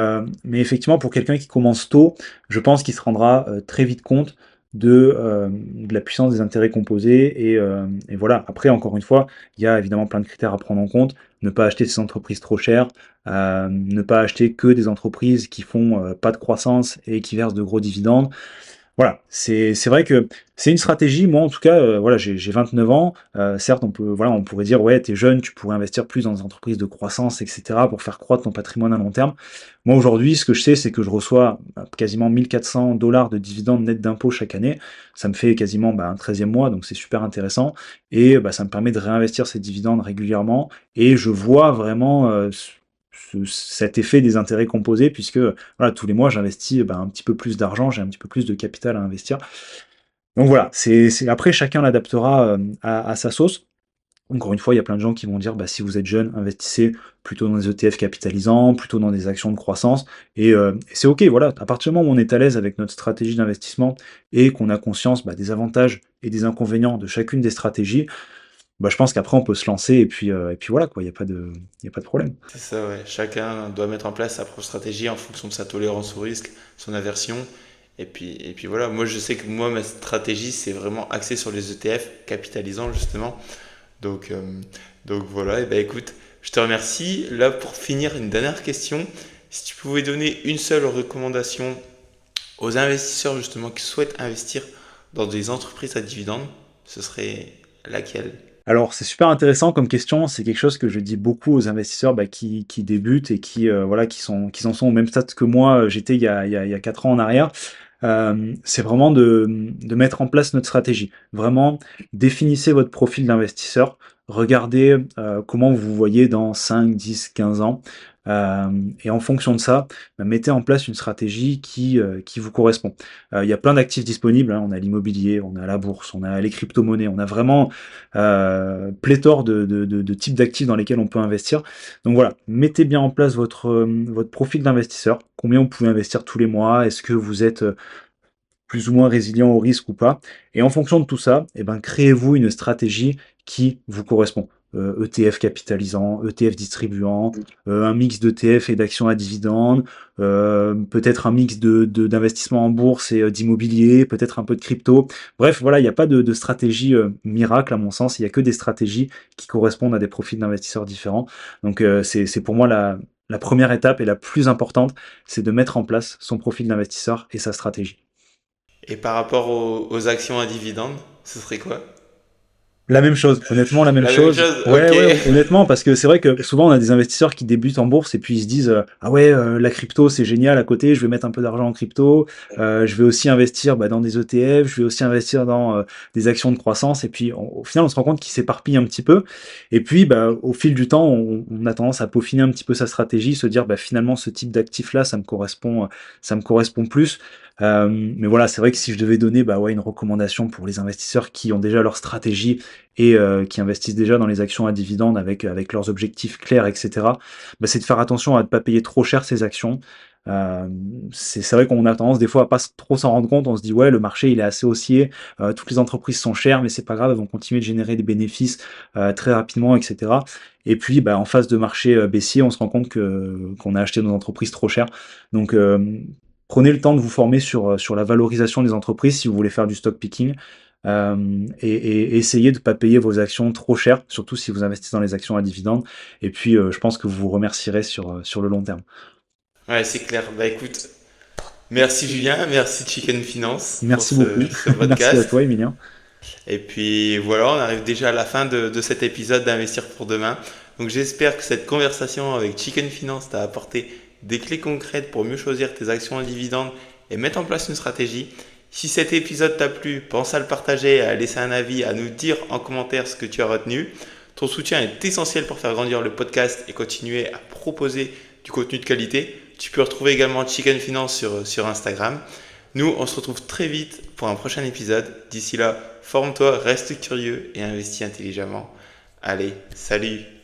effectivement, pour quelqu'un qui commence tôt, je pense qu'il se rendra très vite compte de la puissance des intérêts composés. Et voilà. Après, encore une fois, il y a évidemment plein de critères à prendre en compte. Ne pas acheter ces entreprises trop chères, ne pas acheter que des entreprises qui font pas de croissance et qui versent de gros dividendes. Voilà, c'est vrai que c'est une stratégie. Moi, en tout cas, voilà, j'ai 29 ans. Certes, on pourrait dire, ouais, t'es jeune, tu pourrais investir plus dans des entreprises de croissance, etc., pour faire croître ton patrimoine à long terme. Moi, aujourd'hui, ce que je sais, c'est que je reçois quasiment 1 400 $ de dividendes net d'impôts chaque année. Ça me fait quasiment un 13e mois, donc c'est super intéressant. Et ça me permet de réinvestir ces dividendes régulièrement. Et je vois vraiment cet effet des intérêts composés, puisque voilà, tous les mois, j'investis un petit peu plus d'argent, j'ai un petit peu plus de capital à investir. Donc voilà, après, chacun l'adaptera à sa sauce. Encore une fois, il y a plein de gens qui vont dire, si vous êtes jeune, investissez plutôt dans des ETF capitalisants, plutôt dans des actions de croissance, et c'est ok, voilà, à partir du moment où on est à l'aise avec notre stratégie d'investissement et qu'on a conscience des avantages et des inconvénients de chacune des stratégies, je pense qu'après on peut se lancer et puis voilà quoi, il y a pas de problème. C'est ça, ouais. Chacun doit mettre en place sa propre stratégie en fonction de sa tolérance au risque, son aversion. Et puis voilà, moi je sais que moi ma stratégie c'est vraiment axé sur les ETF capitalisants justement. Donc, donc voilà, et ben écoute, je te remercie. Là pour finir, une dernière question. Si tu pouvais donner une seule recommandation aux investisseurs justement qui souhaitent investir dans des entreprises à dividendes, ce serait laquelle? Alors, c'est super intéressant comme question. C'est quelque chose que je dis beaucoup aux investisseurs qui débutent et voilà, qui en sont au même stade que moi, j'étais il y a 4 ans en arrière. C'est vraiment de mettre en place notre stratégie. Vraiment, définissez votre profil d'investisseur. Regardez comment vous vous voyez dans 5, 10, 15 ans. Et en fonction de ça, mettez en place une stratégie qui vous correspond. Il y a plein d'actifs disponibles, hein. On a l'immobilier, on a la bourse, on a les crypto-monnaies, on a vraiment pléthore de types d'actifs dans lesquels on peut investir. Donc voilà, mettez bien en place votre profil d'investisseur. Combien vous pouvez investir tous les mois? Est-ce que vous êtes plus ou moins résilient au risque ou pas? Et en fonction de tout ça, créez-vous une stratégie qui vous correspond. ETF capitalisant, ETF distribuant, un mix d'ETF et d'actions à dividendes, peut-être un mix d'investissement en bourse et d'immobilier, peut-être un peu de crypto. Bref, voilà, il n'y a pas de stratégie miracle à mon sens, il n'y a que des stratégies qui correspondent à des profils d'investisseurs différents. Donc c'est pour moi la première étape et la plus importante, c'est de mettre en place son profil d'investisseur et sa stratégie. Et par rapport aux actions à dividendes, ce serait quoi? La même chose, honnêtement, la même La même chose. chose, Ouais, ok. ouais, honnêtement, parce que c'est vrai que souvent on a des investisseurs qui débutent en bourse et puis ils se disent ah ouais, la crypto c'est génial à côté, je vais mettre un peu d'argent en crypto, je vais aussi investir dans des ETF, je vais aussi investir dans des actions de croissance et puis au final on se rend compte qu'ils s'éparpillent un petit peu et puis au fil du temps on a tendance à peaufiner un petit peu sa stratégie, se dire finalement ce type d'actif là ça me correspond plus. Mais voilà, c'est vrai que si je devais donner ouais, une recommandation pour les investisseurs qui ont déjà leur stratégie et qui investissent déjà dans les actions à dividendes avec leurs objectifs clairs, etc., c'est de faire attention à ne pas payer trop cher ces actions. Euh, c'est vrai qu'on a tendance des fois à pas trop s'en rendre compte. On se dit ouais, le marché il est assez haussier, toutes les entreprises sont chères, mais c'est pas grave, elles vont continuer de générer des bénéfices très rapidement, etc. Et puis en phase de marché baissier, on se rend compte que qu'on a acheté nos entreprises trop chères. Donc prenez le temps de vous former sur la valorisation des entreprises si vous voulez faire du stock picking. Et essayez de ne pas payer vos actions trop cher, surtout si vous investissez dans les actions à dividendes. Et puis, je pense que vous vous remercierez sur le long terme. Ouais, c'est clair. Bah écoute, merci Julien, merci Chicken Finance pour Merci beaucoup. ce Merci à podcast. toi, Emilien. Et puis voilà, on arrive déjà à la fin de cet épisode d'Investir pour demain. Donc j'espère que cette conversation avec Chicken Finance t'a apporté des clés concrètes pour mieux choisir tes actions en dividendes et mettre en place une stratégie. Si cet épisode t'a plu, pense à le partager, à laisser un avis, à nous dire en commentaire ce que tu as retenu. Ton soutien est essentiel pour faire grandir le podcast et continuer à proposer du contenu de qualité. Tu peux retrouver également Chicken Finance sur Instagram. Nous, on se retrouve très vite pour un prochain épisode. D'ici là, forme-toi, reste curieux et investis intelligemment. Allez, salut!